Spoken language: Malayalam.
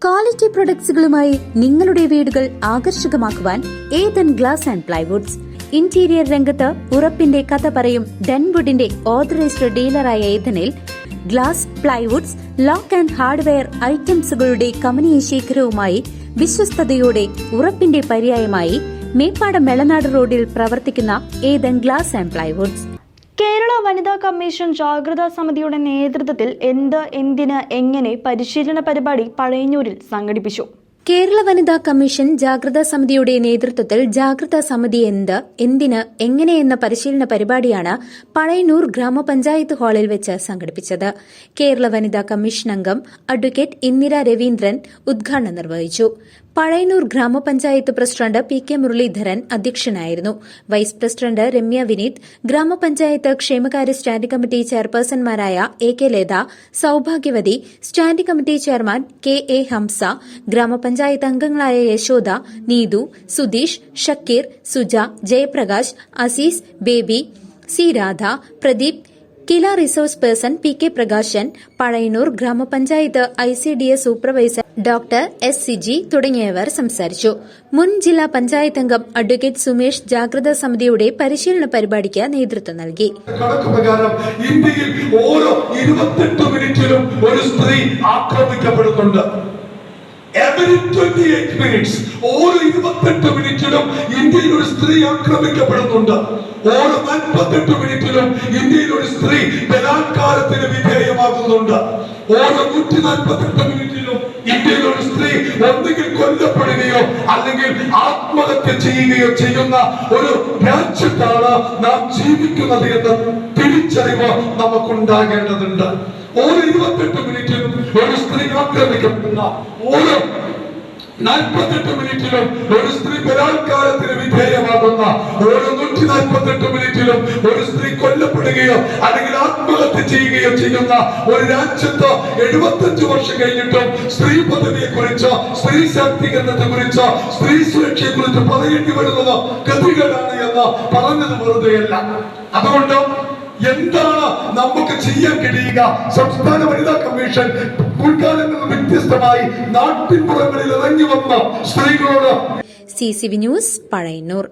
ക്വാളിറ്റി പ്രൊഡക്ട്സുകളുമായി നിങ്ങളുടെ വീടുകൾ ആകർഷകമാക്കുവാൻ Ethan glass and plywoods. Interior രംഗത്ത് ഉറപ്പിന്റെ കഥ പറയും ഡെൻവുഡിന്റെ ഓതറൈസ്ഡ് ഡീലറായ ഏതനിൽ glass, plywoods, lock and hardware ഐറ്റംസുകളുടെ കമനീയ ശേഖരവുമായി വിശ്വസ്തയോടെ ഉറപ്പിന്റെ പര്യായമായി മേപ്പാടം മെളനാട് റോഡിൽ പ്രവർത്തിക്കുന്ന Ethan glass and plywoods. Kerala വനിതാ കമ്മീഷൻ ജാഗ്രതാ സമിതിയുടെ നേതൃത്വത്തിൽ എന്തിന് എങ്ങനെ പരിശീലന പരിപാടി പഴയന്നൂരിൽ സംഘടിപ്പിച്ചു. കേരള വനിതാ കമ്മീഷൻ ജാഗ്രതാ സമിതിയുടെ നേതൃത്വത്തിൽ ജാഗ്രതാ സമിതി എന്തിന് എങ്ങനെ എന്ന പരിശീലന പരിപാടിയാണ് പഴയന്നൂർ ഗ്രാമപഞ്ചായത്ത് ഹാളിൽ വെച്ച് സംഘടിപ്പിച്ചത്. കേരള വനിതാ കമ്മീഷൻ അംഗം അഡ്വക്കേറ്റ് ഇന്ദിര രവീന്ദ്രൻ ഉദ്ഘാടനം നിർവഹിച്ചു. പഴയന്നൂർ ഗ്രാമപഞ്ചായത്ത് പ്രസിഡന്റ് പി കെ മുരളീധരൻ അധ്യക്ഷനായിരുന്നു. വൈസ് പ്രസിഡന്റ് രമ്യ വിനീത്, ഗ്രാമപഞ്ചായത്ത് ക്ഷേമകാര്യ സ്റ്റാൻഡിംഗ് കമ്മിറ്റി ചെയർപേഴ്സൺമാരായ A K Latha, Soubhagyavathi, standing committee chairman K A Hamsa, ഗ്രാമപഞ്ചായത്ത് അംഗങ്ങളായ Yashoda, Neethu, Sudheesh, Shakeer, Suja, Jayaprakash, Azeez, Baby, C Radha, Pradeep, Kila resource person P K Prakashan, Pazhayannur ഗ്രാമപഞ്ചായത്ത് ICDS supervisor doctor S Siji തുടങ്ങിയവർ സംസാരിച്ചു. മുൻ ജില്ലാ പഞ്ചായത്ത് അംഗം അഡ്വക്കേറ്റ് സുമേഷ് ജാഗ്രതാ സമിതിയുടെ പരിശീലന പരിപാടിക്ക് നേതൃത്വം നൽകി. കണക്കുപ്രകാരം ഇന്ത്യയിൽ ഓരോ 28 മിനിറ്റിലും ഒരു സ്ത്രീ ആക്രമിക്കപ്പെടുന്നുണ്ട്. Every 28 minutes, ഓരോ 28 മിനിറ്റിലും ഇന്ത്യയിൽ ഒരു സ്ത്രീ ആക്രമിക്കപ്പെടുന്നുണ്ട്. ഓരോ 48 മിനിറ്റിലും ഇന്ത്യയിൽ ഒരു സ്ത്രീ ബലാത്കാരത്തിന് വിധേയമാകുന്നുണ്ട്. ഓരോ 148 മിനിറ്റിലും ഇന്ത്യയിൽ ഒരു സ്ത്രീ ഒന്നുകിൽ കൊല്ലപ്പെടുകയോ അല്ലെങ്കിൽ ആത്മഹത്യ ചെയ്യുകയോ ചെയ്യുന്ന ഒരു രാജ്യത്താണ് നാം ജീവിക്കുന്നത് എന്ന തിരിച്ചറിവ് നമുക്കുണ്ടാകേണ്ടതുണ്ട്. ഓരോ 28 മിനിറ്റിലും ഒരു സ്ത്രീ ആക്രമിക്കപ്പെടുന്ന, ഓരോ 48 മിനിറ്റിലും ഒരു സ്ത്രീ ബലാത്കാരത്തിന് വിധേയമാകുന്ന, ഓരോ 148 മിനിറ്റിലും ഒരു സ്ത്രീ കൊല്ലപ്പെടുകയോ അല്ലെങ്കിൽ ആത്മഹത്യ ചെയ്യുകയോ ചെയ്യുന്ന ഒരു രാജ്യത്ത് 75 വർഷം കഴിഞ്ഞിട്ടും സ്ത്രീ പദവിയെ കുറിച്ചോ സ്ത്രീ ശാക്തീകരണത്തെ കുറിച്ചോ സ്ത്രീ സുരക്ഷയെ കുറിച്ച് പറയേണ്ടി വരുന്നത് ഗതികേടാണ് എന്ന് പറഞ്ഞത് വെറുതെയല്ല. അതുകൊണ്ട് എന്താണ് നമുക്ക് ചെയ്യാൻ കഴിയുക? സംസ്ഥാന വനിതാ കമ്മീഷൻ മുൻകാലങ്ങളിൽ വ്യത്യസ്തമായി നാട്ടിൻപുറങ്ങളിൽ ഇറങ്ങി വന്ന സ്ത്രീകളോട്. CCV news, Pazhayannur.